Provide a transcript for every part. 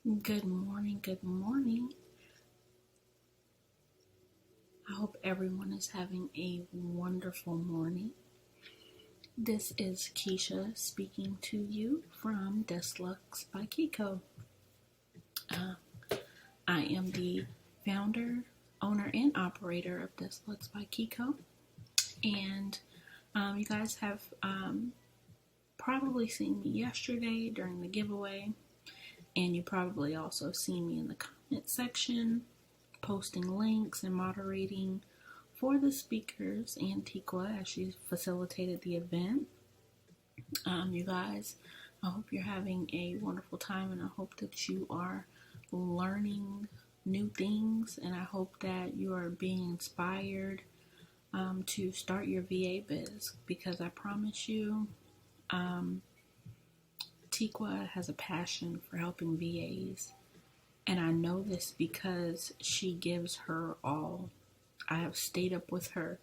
Good morning, good morning. I hope everyone is having a wonderful morning. This is Keisha speaking to you from Deslux by Kiko. Uh, I am the founder, owner, and operator of Deslux by Kiko. And you guys have probably seen me yesterday during the giveaway. And you probably also seen me in the comment section posting links and moderating for the speakers, Antiqua, as she facilitated the event. You guys, I hope you're having a wonderful time, and I hope that you are learning new things, and I hope that you are being inspired to start your VA biz, because I promise you, Tiqua has a passion for helping VAs, and I know this because she gives her all. I have stayed up with her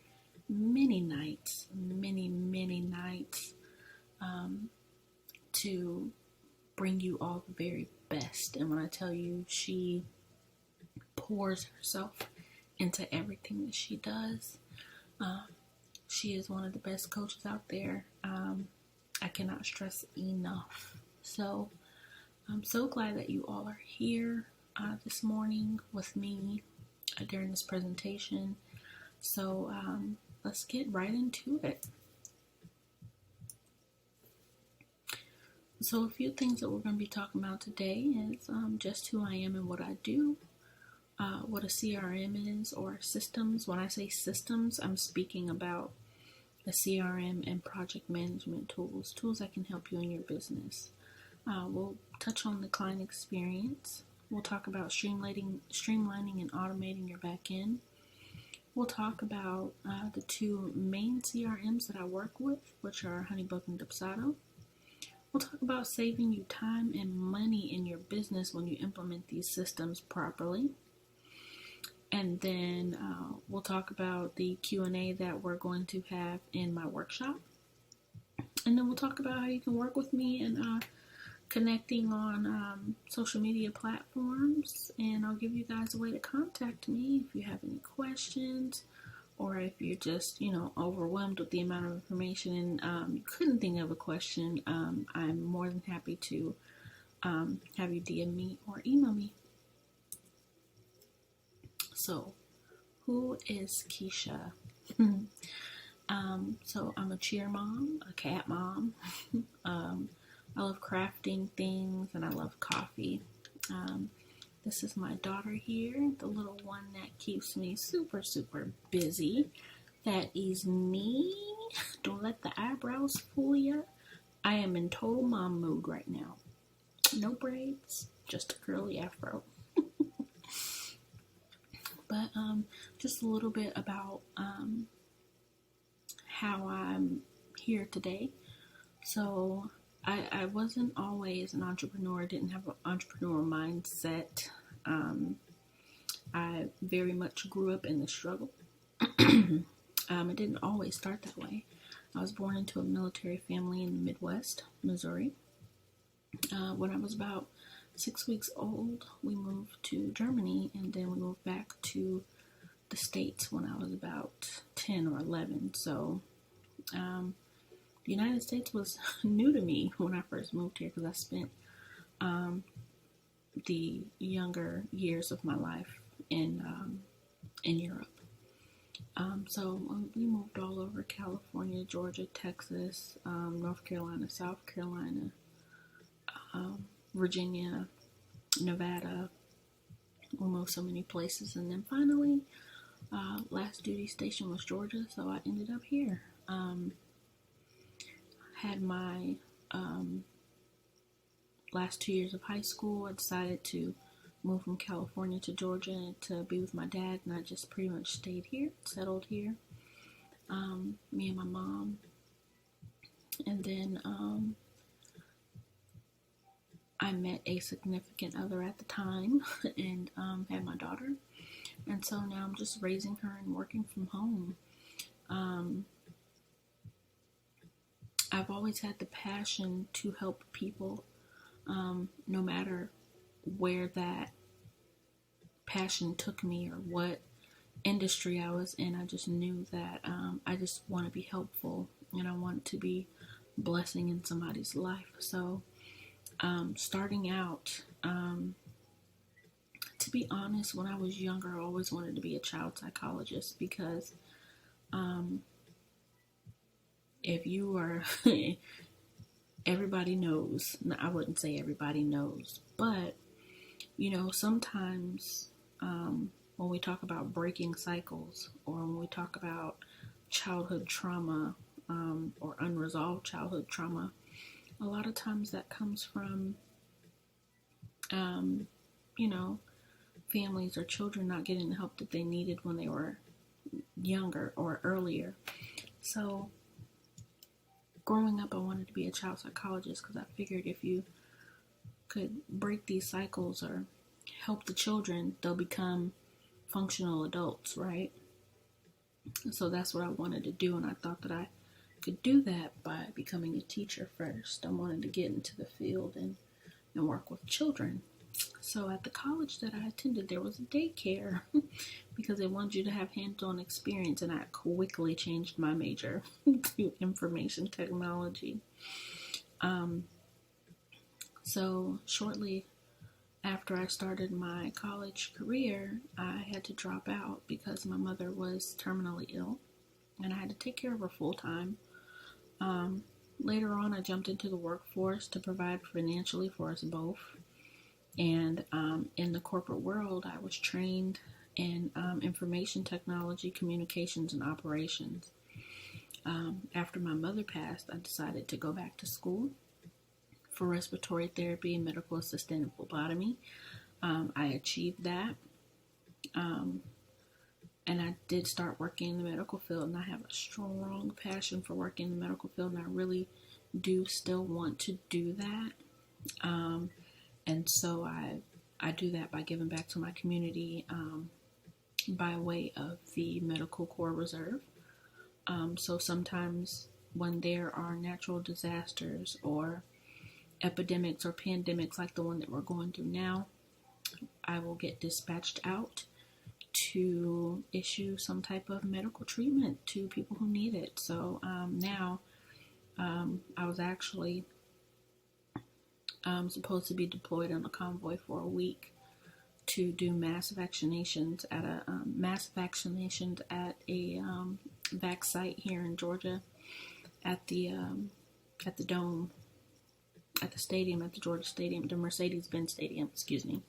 many nights, many nights, to bring you all the very best. And when I tell you, she pours herself into everything that she does. She is one of the best coaches out there. I cannot stress enough. So I'm so glad that you all are here this morning with me during this presentation. So let's get right into it. So a few things that we're going to be talking about today is just who I am and what I do, what a CRM is, or systems. When I say systems, I'm speaking about the CRM and project management tools that can help you in your business. We'll touch on the client experience. We'll talk about streamlining and automating your back end. We'll talk about the two main CRMs that I work with, which are Honeybook and Dubsado. We'll talk about saving you time and money in your business when you implement these systems properly. And then we'll talk about the Q&A that we're going to have in my workshop. And then we'll talk about how you can work with me and connecting on social media platforms, and I'll give you guys a way to contact me if you have any questions, or if you're just overwhelmed with the amount of information and you couldn't think of a question. I'm more than happy to have you DM me or email me. So who is Keisha? So I'm a cheer mom, a cat mom. I love crafting things, and I love coffee. This is my daughter here, the little one that keeps me super busy. That is me. Don't let the eyebrows fool you. I am in total mom mood right now. No braids, just a curly afro. But just a little bit about how I'm here today. So I wasn't always an entrepreneur, didn't have an entrepreneur mindset. I very much grew up in the struggle. It didn't always start that way. I was born into a military family in the Midwest, Missouri. When I was about 6 weeks old, we moved to Germany, and then we moved back to the States when I was about 10 or 11. So the United States was new to me when I first moved here, because I spent the younger years of my life in Europe. So we moved all over California, Georgia, Texas, North Carolina, South Carolina, Virginia, Nevada. We moved so many places, and then finally, last duty station was Georgia, so I ended up here. Had my last 2 years of high school. I decided to move from California to Georgia to be with my dad, and I just pretty much stayed here, settled here. Me and my mom, and then I met a significant other at the time, and had my daughter, and so now I'm just raising her and working from home. I've always had the passion to help people, no matter where that passion took me or what industry I was in. I just knew that I just want to be helpful and I want to be blessing in somebody's life. So starting out, to be honest, when I was younger, I always wanted to be a child psychologist because if you are, everybody knows, I wouldn't say everybody knows, but sometimes when we talk about breaking cycles or when we talk about childhood trauma or unresolved childhood trauma, a lot of times that comes from, families or children not getting the help that they needed when they were younger or earlier. So growing up, I wanted to be a child psychologist because I figured if you could break these cycles or help the children, they'll become functional adults, right? So that's what I wanted to do, and I thought that I could do that by becoming a teacher first. I wanted to get into the field and work with children. So at the college that I attended, there was a daycare because they wanted you to have hands-on experience, and I quickly changed my major to information technology. So shortly after I started my college career, I had to drop out because my mother was terminally ill, and I had to take care of her full-time. Later on, I jumped into the workforce to provide financially for us both. And in the corporate world, I was trained in information technology, communications, and operations. After my mother passed, I decided to go back to school for respiratory therapy and medical assistant phlebotomy. I achieved that. And I did start working in the medical field, and I have a strong passion for working in the medical field, and I really do still want to do that. And so I do that by giving back to my community by way of the Medical Corps Reserve. So sometimes when there are natural disasters or epidemics or pandemics like the one that we're going through now, I will get dispatched out to issue some type of medical treatment to people who need it. So now I was actually supposed to be deployed on a convoy for a week to do mass vaccinations at a vac site here in Georgia at the Dome, at the stadium, at the Georgia Stadium, the Mercedes-Benz Stadium, excuse me.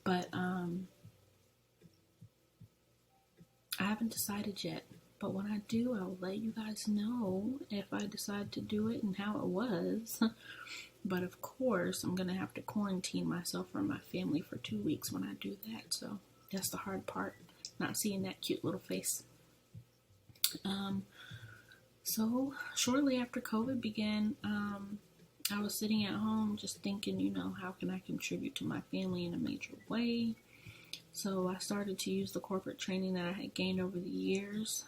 But I haven't decided yet. But when I do, I'll let you guys know if I decide to do it and how it was. But of course, I'm going to have to quarantine myself from my family for 2 weeks when I do that. So that's the hard part, not seeing that cute little face. So shortly after COVID began, I was sitting at home just thinking, how can I contribute to my family in a major way? So I started to use the corporate training that I had gained over the years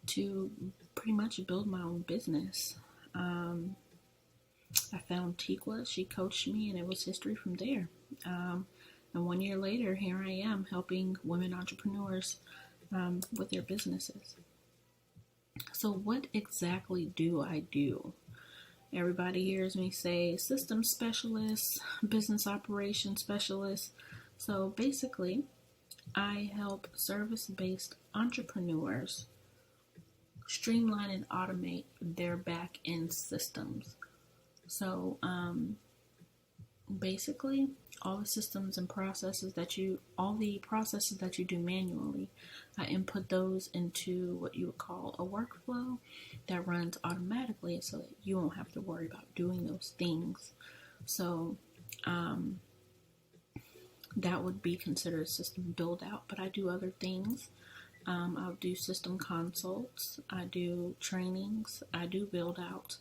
to pretty much build my own business. I found Tikwa, she coached me, and it was history from there. And 1 year later, here I am helping women entrepreneurs with their businesses. So what exactly do I do? Everybody hears me say systems specialist, business operations specialist. So basically, I help service-based entrepreneurs streamline and automate their back-end systems. So basically, all the systems and processes all the processes that you do manually, I input those into what you would call a workflow that runs automatically so that you won't have to worry about doing those things. So that would be considered system build out, but I do other things. I'll do system consults, I do trainings, I do build out,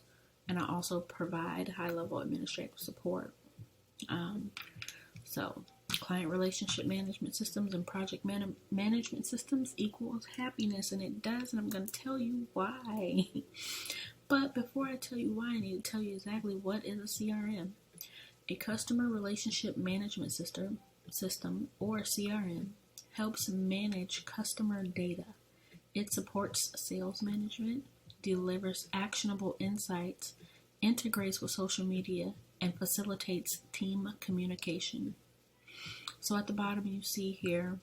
and I also provide high-level administrative support. So client relationship management systems and project management systems equals happiness, and it does, and I'm going to tell you why. But before I tell you why, I need to tell you exactly what is a CRM. A customer relationship management system or CRM helps manage customer data. It supports sales management, delivers actionable insights, integrates with social media, and facilitates team communication. So at the bottom you see here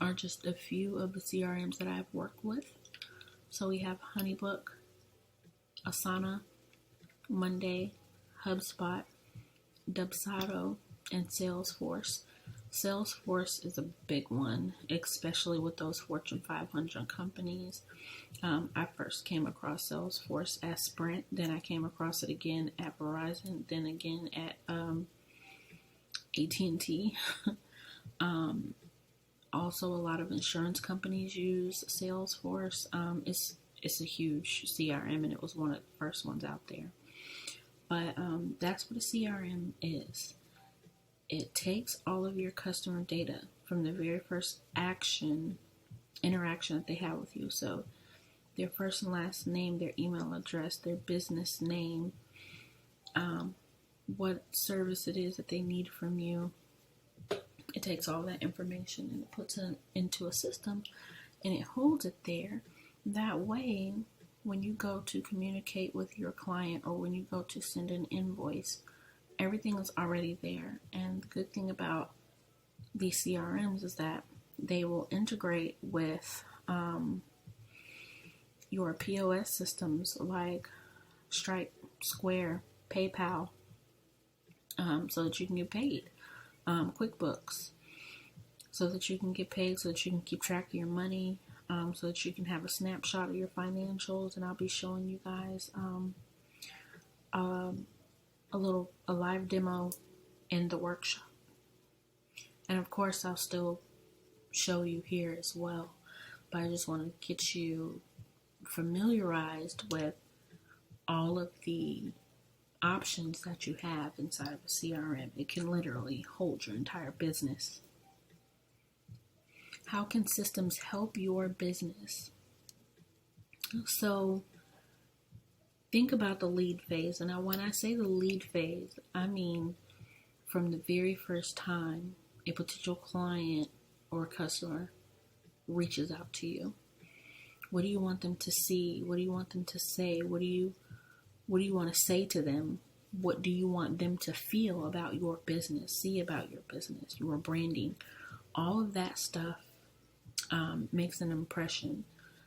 are just a few of the CRMs that I've worked with. So we have Honeybook, Asana, Monday, HubSpot, Dubsado, and Salesforce. Salesforce is a big one, especially with those Fortune 500 companies. I first came across Salesforce at Sprint, then I came across it again at Verizon, then again at AT&T. Also, a lot of insurance companies use Salesforce. It's a huge CRM, and it was one of the first ones out there. But that's what a CRM is. It takes all of your customer data from the very first interaction that they have with you. So their first and last name, their email address, their business name, what service it is that they need from you. It takes all that information and it puts it into a system and it holds it there. That way, when you go to communicate with your client or when you go to send an invoice, everything is already there. And the good thing about these CRMs is that they will integrate with your POS systems like Stripe, Square, PayPal, so that you can get paid. QuickBooks, so that you can get paid, so that you can keep track of your money, so that you can have a snapshot of your financials. And I'll be showing you guys a live demo in the workshop. And of course, I'll still show you here as well. But I just want to get you familiarized with all of the options that you have inside of a CRM. It can literally hold your entire business. How can systems help your business? So think about the lead phase. And now when I say the lead phase, I mean from the very first time a potential client or customer reaches out to you. What do you want them to see? What do you want them to say? What do you want to say to them? What do you want them to feel about your business, see about your business, your branding? All of that stuff makes an impression.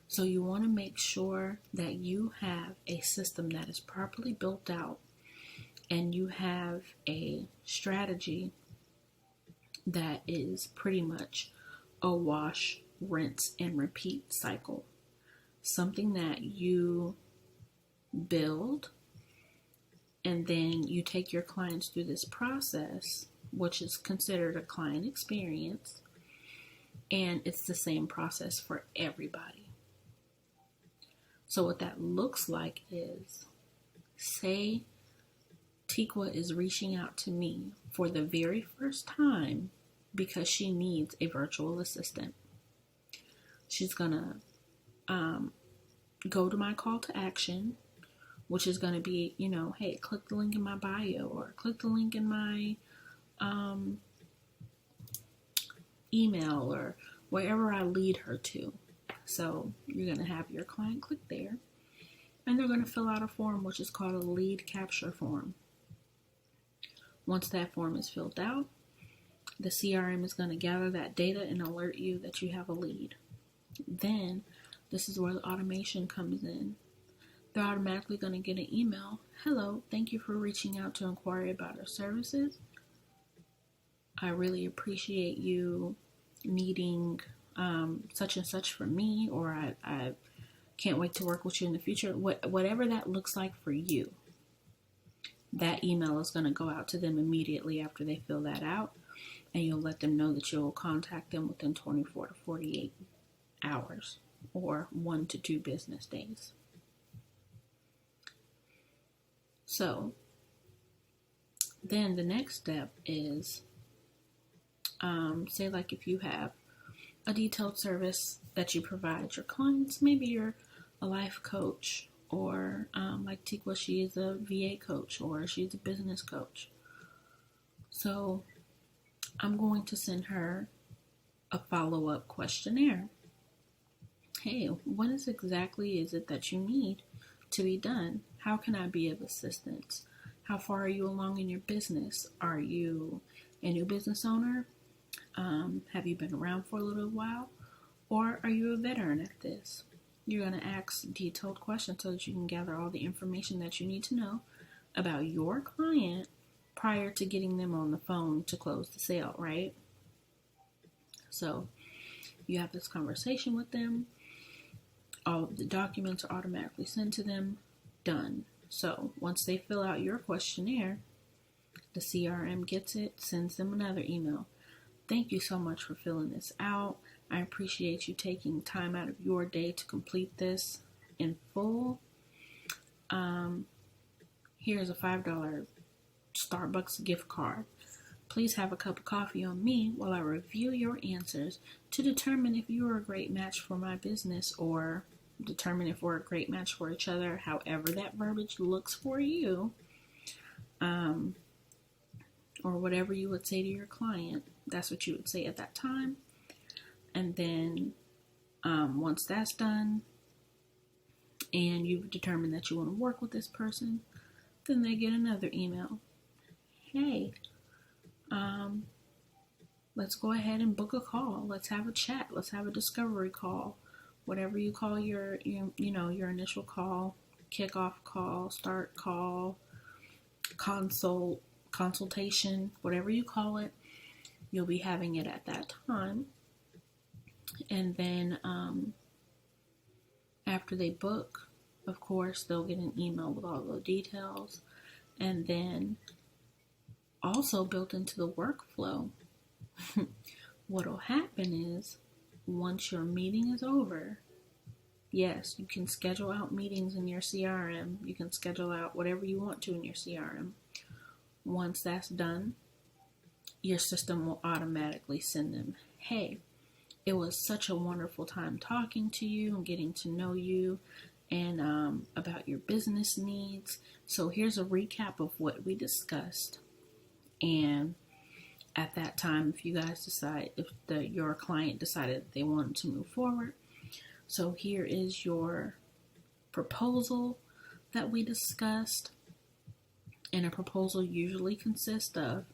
So you want to make sure that you have a system that is properly built out and you have a strategy that is pretty much a wash, rinse, and repeat cycle. Something that you build, and then you take your clients through this process, which is considered a client experience, and it's the same process for everybody. So what that looks like is, say Tikwa is reaching out to me for the very first time because she needs a virtual assistant. She's gonna go to my call to action, which is going to be, hey, click the link in my bio or click the link in my email or wherever I lead her to. So you're going to have your client click there and they're going to fill out a form, which is called a lead capture form. Once that form is filled out, the CRM is going to gather that data and alert you that you have a lead. Then this is where the automation comes in. They're automatically going to get an email. Hello, thank you for reaching out to inquire about our services. I really appreciate you needing such and such from me, or I can't wait to work with you in the future. Whatever that looks like for you, that email is going to go out to them immediately after they fill that out, and you'll let them know that you'll contact them within 24 to 48 hours or 1 to 2 business days. So then the next step is, say like if you have a detailed service that you provide your clients, maybe you're a life coach, or like Tikwa, she is a VA coach, or she's a business coach. So I'm going to send her a follow-up questionnaire. Hey, what exactly is it that you need to be done? How can I be of assistance? How far are you along in your business? Are you a new business owner? Have you been around for a little while? Or are you a veteran at this? You're going to ask detailed questions so that you can gather all the information that you need to know about your client prior to getting them on the phone to close the sale, right? So you have this conversation with them. All of the documents are automatically sent to them. Done. So once they fill out your questionnaire, the CRM gets it, sends them another email. Thank you so much for filling this out. I appreciate you taking time out of your day to complete this in full. Here's a $5 Starbucks gift card. Please have a cup of coffee on me while I review your answers to determine if you are a great match for my business or determine if we're a great match for each other, however that verbiage looks for you, or whatever you would say to your client. That's what you would say at that time. And then once that's done and you've determined that you want to work with this person, then they get another email. Hey, let's go ahead and book a call. Let's have a chat. Let's have a discovery call. Whatever you call your initial call, kickoff call, start call, consultation, whatever you call it, you'll be having it at that time. And then after they book, of course, they'll get an email with all the details. And then also built into the workflow, what'll happen is once your meeting is over, yes, you can schedule out meetings in your CRM. You can schedule out whatever you want to in your CRM. Once that's done, your system will automatically send them, hey, it was such a wonderful time talking to you and getting to know you and about your business needs. So here's a recap of what we discussed. And at that time, if you guys decide, if your client decided they wanted to move forward, so here is your proposal that we discussed. And a proposal usually consists of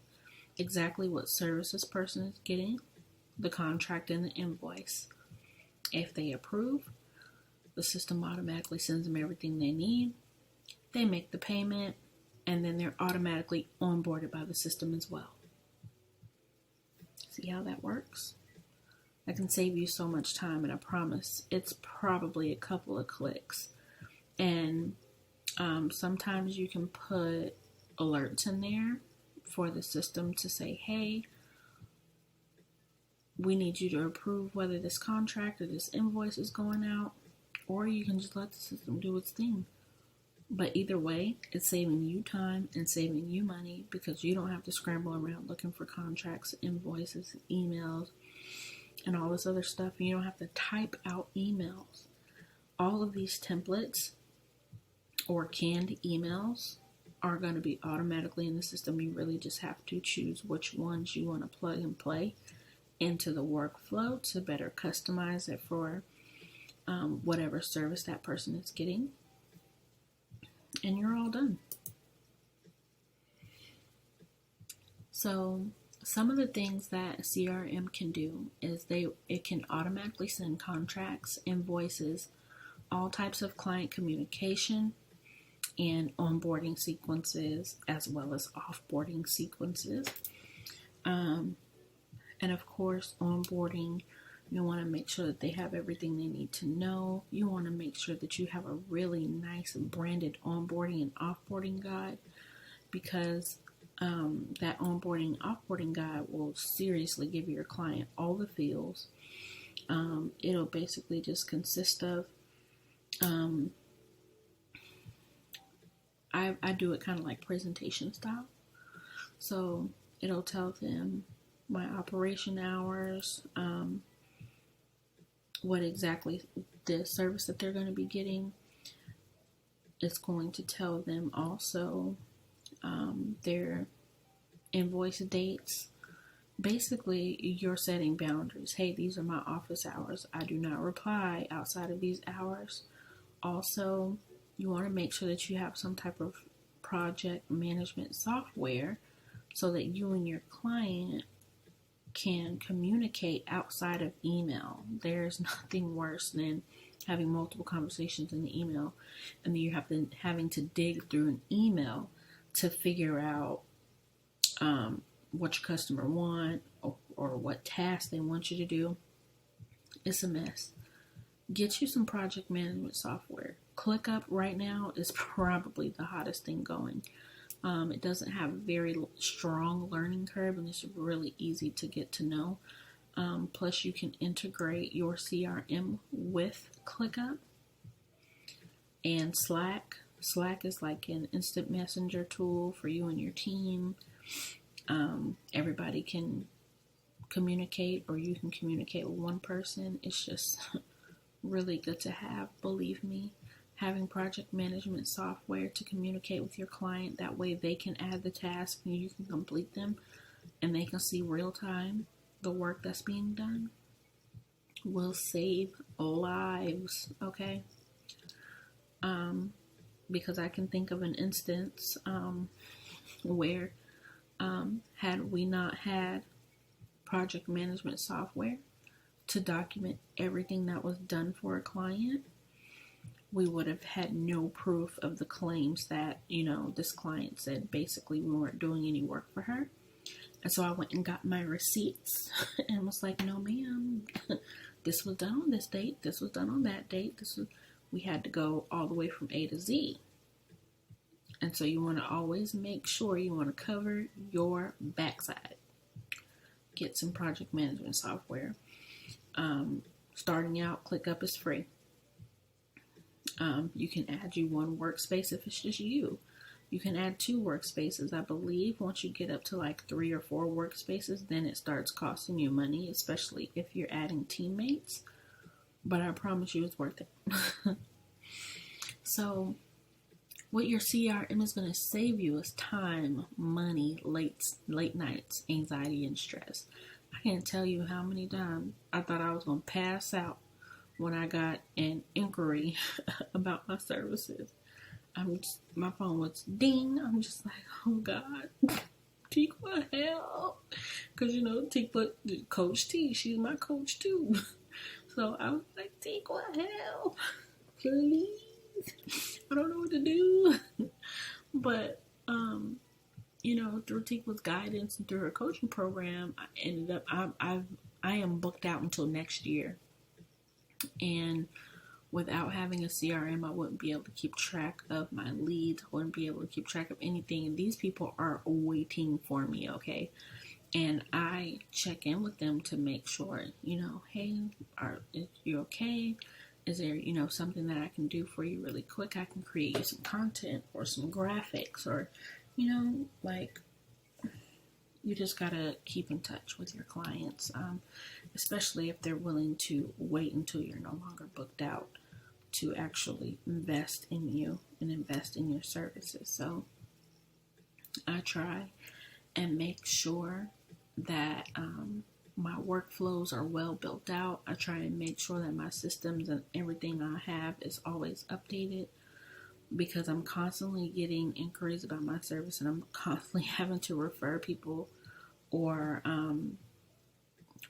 exactly what service this person is getting, the contract, and the invoice. If they approve, the system automatically sends them everything they need. They make the payment, and then they're automatically onboarded by the system as well. See how that works? I can save you so much time, and I promise it's probably a couple of clicks. And sometimes you can put alerts in there for the system to say, hey, we need you to approve whether this contract or this invoice is going out, or you can just let the system do its thing. But either way, it's saving you time and saving you money because you don't have to scramble around looking for contracts, invoices, emails, and all this other stuff. And you don't have to type out emails. All of these templates or canned emails are going to be automatically in the system. You really just have to choose which ones you want to plug and play into the workflow to better customize it for whatever service that person is getting. And you're all done. So some of the things that CRM can do is it can automatically send contracts, invoices, all types of client communication, and onboarding sequences, as well as offboarding sequences. And of course, onboarding, you want to make sure that they have everything they need to know. You want to make sure that you have a really nice branded onboarding and offboarding guide, because that onboarding and offboarding guide will seriously give your client all the feels. It'll basically just consist of, I do it kind of like presentation style. So it'll tell them my operation hours, what exactly the service that they're going to be getting. It's going to tell them also their invoice dates. Basically, you're setting boundaries. Hey, these are my office hours. I do not reply outside of these hours. Also, you want to make sure that you have some type of project management software so that you and your client can communicate outside of email. There's nothing worse than having multiple conversations in the email, and then you have to having to dig through an email to figure out what your customer want or what task they want you to do. It's a mess. Get you some project management software. ClickUp right now is probably the hottest thing going. It doesn't have a very strong learning curve, and it's really easy to get to know. Plus, you can integrate your CRM with ClickUp and Slack. Slack is like an instant messenger tool for you and your team. Everybody can communicate, or you can communicate with one person. It's just really good to have, believe me. Having project management software to communicate with your client, that way they can add the task and you can complete them, and they can see real time the work that's being done, will save lives. Okay. Because I can think of an instance where had we not had project management software to document everything that was done for a client, we would have had no proof of the claims that, this client said basically we weren't doing any work for her. And so I went and got my receipts and was like, no ma'am, this was done on this date, this was done on that date, we had to go all the way from A to Z. And so you want to always make sure you want to cover your backside. Get some project management software. Starting out, ClickUp is free. You can add you one workspace if it's just you. You can add 2 workspaces. I believe once you get up to like 3 or 4 workspaces, then it starts costing you money, especially if you're adding teammates. But I promise you it's worth it. So what your CRM is going to save you is time, money, late nights, anxiety, and stress. I can't tell you how many times I thought I was going to pass out when I got an inquiry about my services. My phone was ding. I'm just like, oh God, Tikwa, help. Because, Tikwa, Coach T, she's my coach too. So I was like, Tikwa, help, please. I don't know what to do. But, through Tikwa's guidance and through her coaching program, I ended up, I am booked out until next year. And without having a CRM, I wouldn't be able to keep track of my leads. I wouldn't be able to keep track of anything. And these people are waiting for me, okay? And I check in with them to make sure, hey, is you okay? Is there, something that I can do for you really quick? I can create you some content or some graphics or, you just gotta keep in touch with your clients, especially if they're willing to wait until you're no longer booked out to actually invest in you and invest in your services. So I try and make sure that my workflows are well built out. I try and make sure that my systems and everything I have is always updated, because I'm constantly getting inquiries about my service, and I'm constantly having to refer people or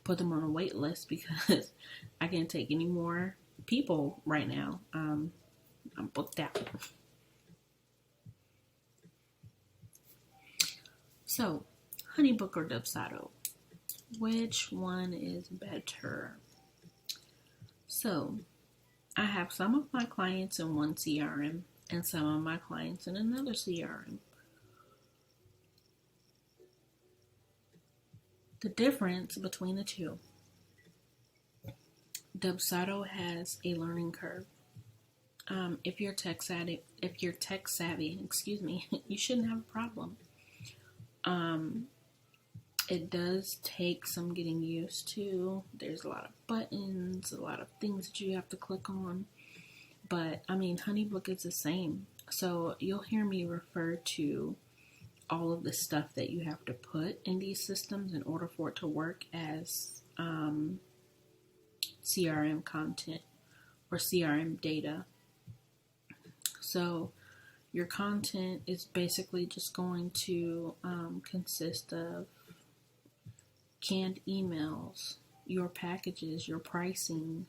put them on a wait list because I can't take any more people right now. I'm booked out. So, HoneyBook or Dubsado? Which one is better? So, I have some of my clients in one CRM and some of my clients in another CRM. The difference between the two: Dubsado has a learning curve. If you're tech savvy, you shouldn't have a problem. It does take some getting used to. There's a lot of buttons, a lot of things that you have to click on. But HoneyBook is the same. So you'll hear me refer to all of the stuff that you have to put in these systems in order for it to work as CRM content or CRM data. So your content is basically just going to consist of canned emails, your packages, your pricing,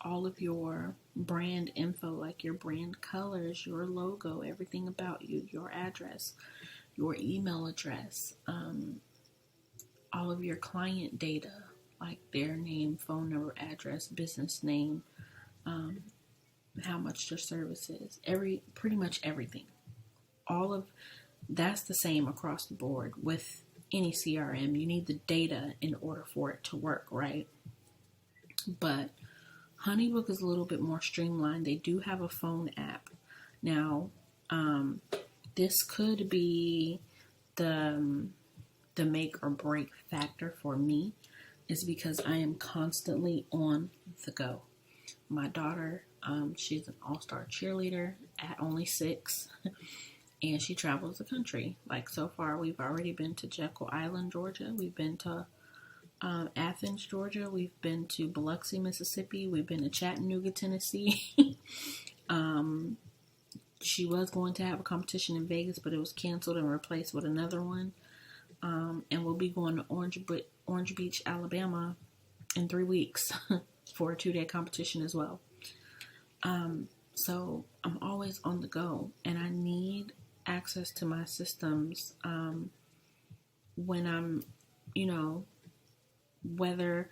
all of your brand info, like your brand colors, your logo, everything about you, your address, your email address, all of your client data, like their name, phone number, address, business name, how much their service is, pretty much everything. All of that's the same across the board with any CRM. You need the data in order for it to work, right? But HoneyBook is a little bit more streamlined. They do have a phone app. Now, this could be the make or break factor for me, is because I am constantly on the go. My daughter, she's an all-star cheerleader at only 6, and she travels the country. Like, so far, we've already been to Jekyll Island, Georgia. We've been to Athens, Georgia. We've been to Biloxi, Mississippi. We've been to Chattanooga, Tennessee. She was going to have a competition in Vegas, but it was canceled and replaced with another one. And we'll be going to Orange Beach, Alabama in 3 weeks for a 2-day competition as well. So I'm always on the go, and I need access to my systems when I'm, whether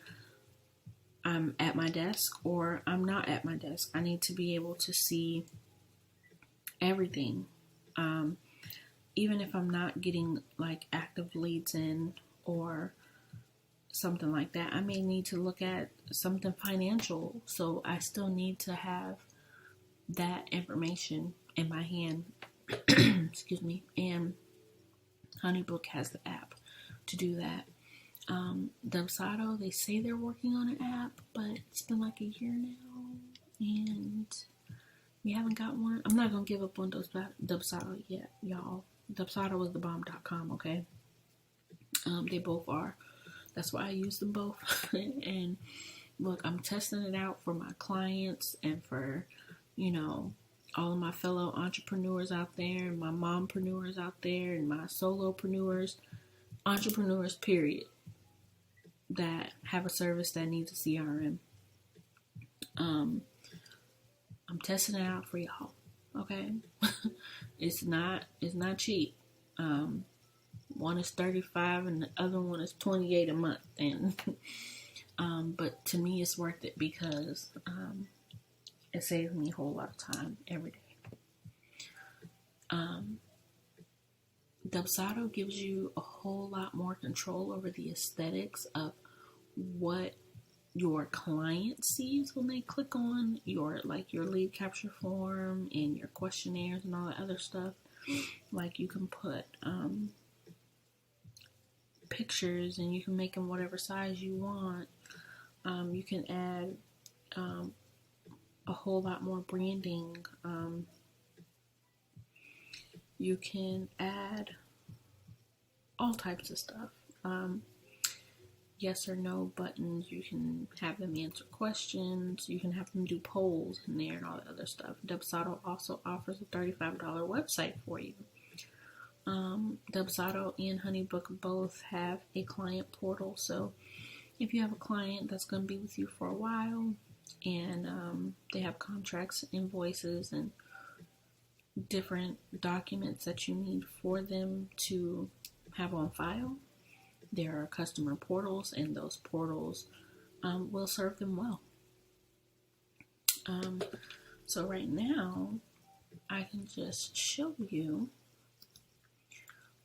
I'm at my desk or I'm not at my desk. I need to be able to see everything. Even if I'm not getting like active leads in or something like that, I may need to look at something financial. So I still need to have that information in my hand. Excuse me. And HoneyBook has the app to do that. Dubsado, they say they're working on an app, but it's been like a year now, and we haven't got one. I'm not going to give up on Dubsado yet, y'all. Dubsado is thebomb.com, okay? They both are. That's why I use them both. And look, I'm testing it out for my clients and for, all of my fellow entrepreneurs out there, and my mompreneurs out there, and my solopreneurs, entrepreneurs, period, that have a service that needs a CRM. I'm testing it out for y'all, okay? It's not cheap. One is $35 and the other one is $28 a month, and but to me it's worth it because it saves me a whole lot of time every day. Dubsado gives you a whole lot more control over the aesthetics of what your client sees when they click on your lead capture form and your questionnaires and all that other stuff. Like, you can put pictures, and you can make them whatever size you want. You can add a whole lot more branding. You can add all types of stuff. Yes or no buttons. You can have them answer questions. You can have them do polls in there and all that other stuff. Dubsado also offers a $35 website for you. Dubsado and HoneyBook both have a client portal. So if you have a client that's going to be with you for a while, and they have contracts, invoices, and different documents that you need for them to have on file, there are customer portals, and those portals will serve them well. So right now, I can just show you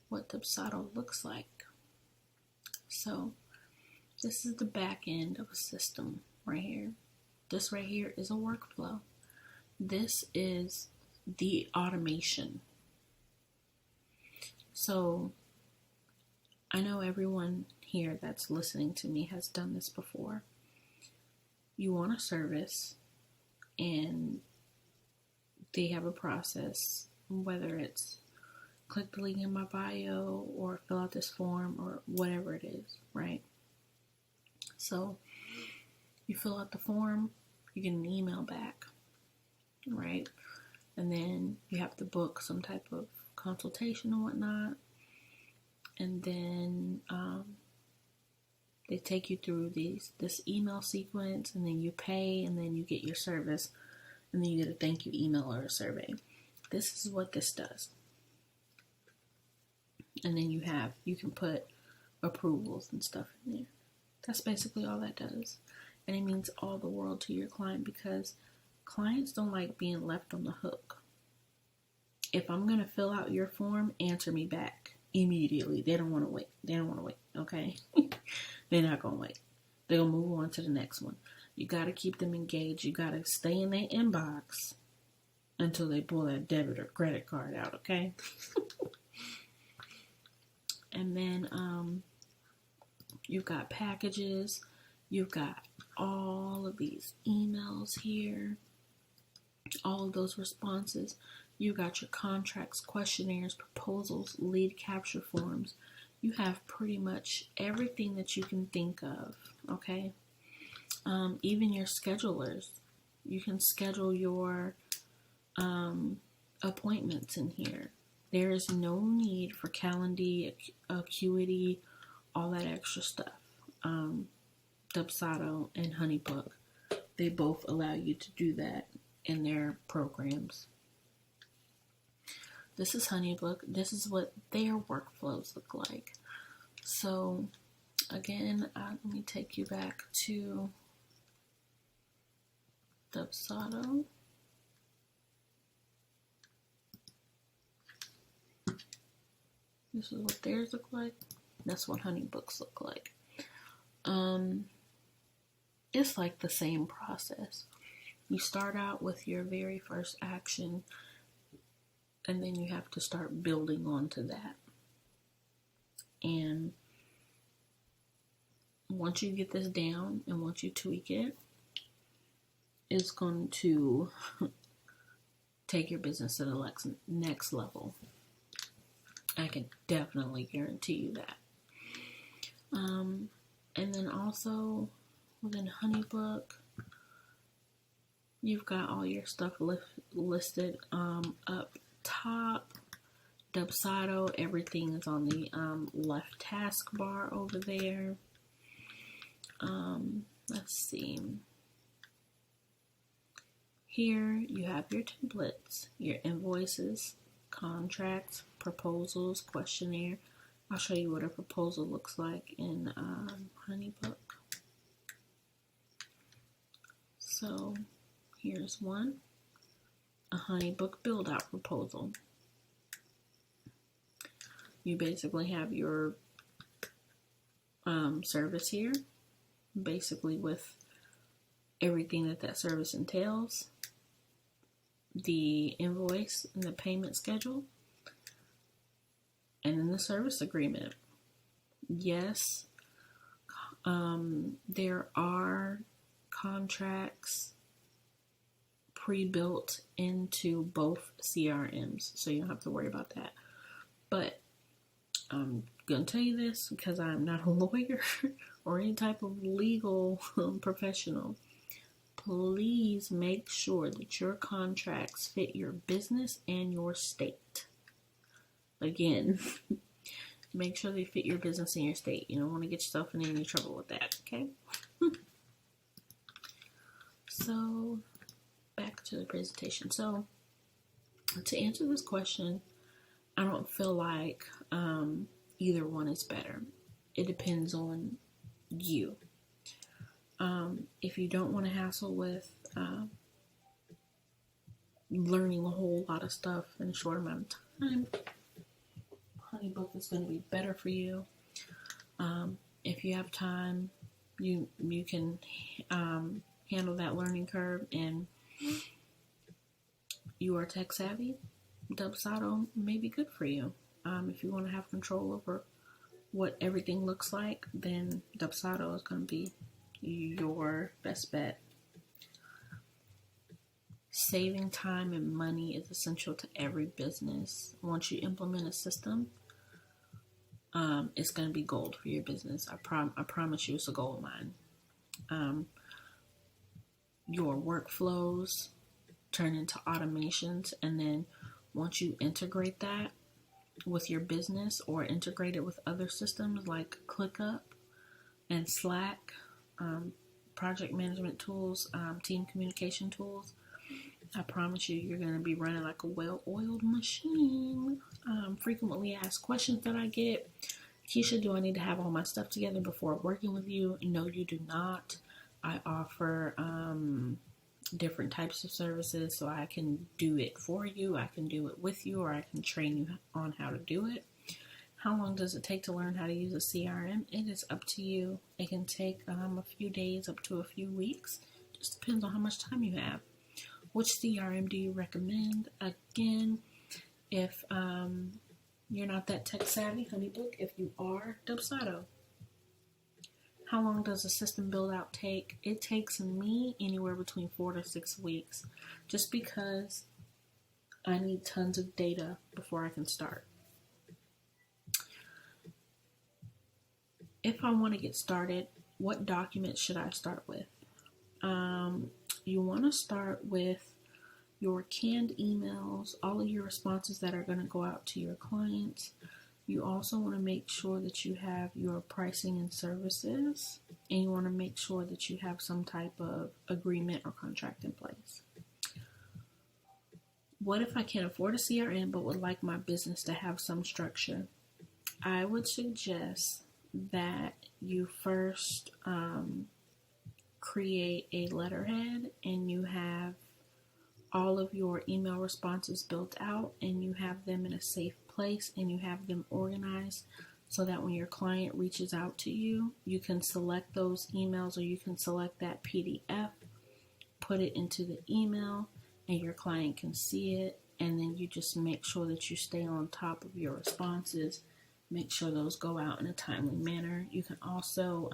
what Dubsado looks like. So this is the back end of a system right here. This right here is a workflow. This is the automation. So I know everyone here that's listening to me has done this before. You want a service, and they have a process, whether it's click the link in my bio or fill out this form or whatever it is, right? So you fill out the form, you get an email back, right? And then you have to book some type of consultation and whatnot. And then they take you through this email sequence, and then you pay, and then you get your service, and then you get a thank you email or a survey. This is what this does. And then you can put approvals and stuff in there. That's basically all that does. And it means all the world to your client, because clients don't like being left on the hook. If I'm going to fill out your form, answer me back immediately. They don't want to wait. Okay? They're not going to wait. They're going to move on to the next one. You got to keep them engaged. You got to stay in their inbox until they pull that debit or credit card out, okay? And then you've got packages. You've got all of these emails here. All of those responses. You've got your contracts, questionnaires, proposals, lead capture forms. You have pretty much everything that you can think of, okay? Even your schedulers. You can schedule your appointments in here. There is no need for Calendly, Acuity, all that extra stuff. Dubsado and Honeybook, they both allow you to do that in their programs. This is Honeybook. This is what their workflows look like. So, again, let me take you back to Dubsado. This is what theirs look like. That's what Honeybooks look like. It's like the same process. You start out with your very first action, and then you have to start building onto that. And once you get this down and once you tweak it, it's going to take your business to the next level. I can definitely guarantee you that. And then also within Honeybook, you've got all your stuff listed up top. Dubsado, everything is on the left taskbar over there. Let's see. Here you have your templates, your invoices, contracts, proposals, questionnaire. I'll show you what a proposal looks like in Honeybook. So here's one, a Honeybook build-out proposal. You basically have your service here, basically with everything that service entails, the invoice and the payment schedule, and then the service agreement. Yes, there are contracts pre-built into both CRMs, so you don't have to worry about that. But I'm going to tell you this because I'm not a lawyer or any type of legal professional. Please make sure that your contracts fit your business and your state. Again, make sure they fit your business and your state. You don't want to get yourself in any trouble with that, okay? So, back to the presentation. So, to answer this question, I don't feel like either one is better. It depends on you. If you don't want to hassle with learning a whole lot of stuff in a short amount of time, Honeybook is going to be better for you. If you have time, you can handle that learning curve and you are tech savvy. Dubsado may be good for you. If you want to have control over what everything looks like, then Dubsado is going to be your best bet. Saving time and money is essential to every business. Once you implement a system, it's going to be gold for your business. I promise you, it's a goal of mine. Your workflows turn into automations, and then once you integrate that with your business or integrate it with other systems like ClickUp and Slack, project management tools, team communication tools, I promise you, you're going to be running like a well-oiled machine. Frequently asked questions that I get: Keisha, do I need to have all my stuff together before working with you? No, you do not. I offer different types of services, so I can do it for you, I can do it with you, or I can train you on how to do it. How long does it take to learn how to use a CRM? It is up to you. It can take a few days up to a few weeks. Just depends on how much time you have. Which CRM do you recommend? Again, if you're not that tech savvy, Honeybook. If you are, Dubsado. How long does a system build out take? It takes me anywhere between 4 to 6 weeks, just because I need tons of data before I can start. If I want to get started, what documents should I start with? You want to start with your canned emails, all of your responses that are going to go out to your clients. You also want to make sure that you have your pricing and services, and you want to make sure that you have some type of agreement or contract in place. What if I can't afford a CRM but would like my business to have some structure? I would suggest that you first create a letterhead, and you have all of your email responses built out, and you have them in a safe place, and you have them organized so that when your client reaches out to you, you can select those emails, or you can select that PDF, put it into the email, and your client can see it. And then you just make sure that you stay on top of your responses, make sure those go out in a timely manner. You can also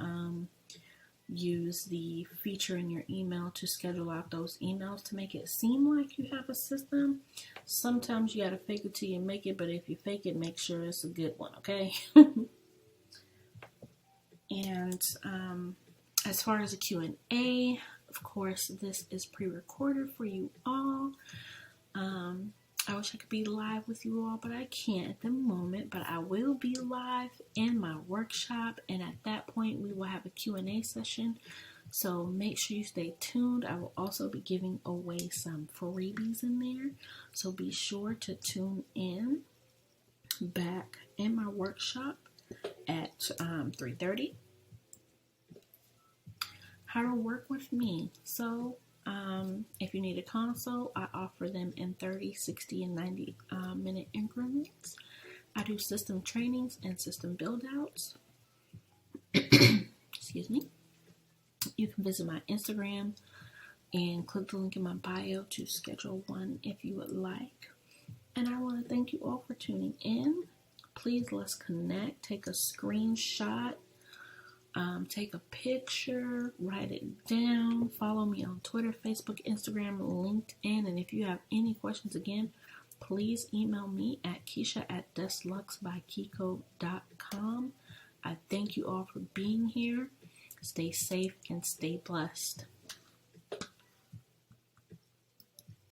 use the feature in your email to schedule out those emails to make it seem like you have a system. Sometimes you gotta fake it till you make it, but if you fake it, make sure it's a good one, okay? And as far as a Q&A, of course, this is pre-recorded for you all. I wish I could be live with you all, but I can't at the moment. But I will be live in my workshop, and at that point, we will have a Q&A session. So make sure you stay tuned. I will also be giving away some freebies in there. So be sure to tune in back in my workshop at 3:30. How to work with me. So if you need a consult, I offer them in 30, 60, and 90 minute increments. I do system trainings and system build outs. Excuse me. You can visit my Instagram and click the link in my bio to schedule one if you would like. And I want to thank you all for tuning in. Please, let's connect. Take a screenshot. Take a picture, write it down, follow me on Twitter, Facebook, Instagram, LinkedIn, and if you have any questions, again, please email me at keisha@dustluxbykiko.com. I thank you all for being here. Stay safe and stay blessed.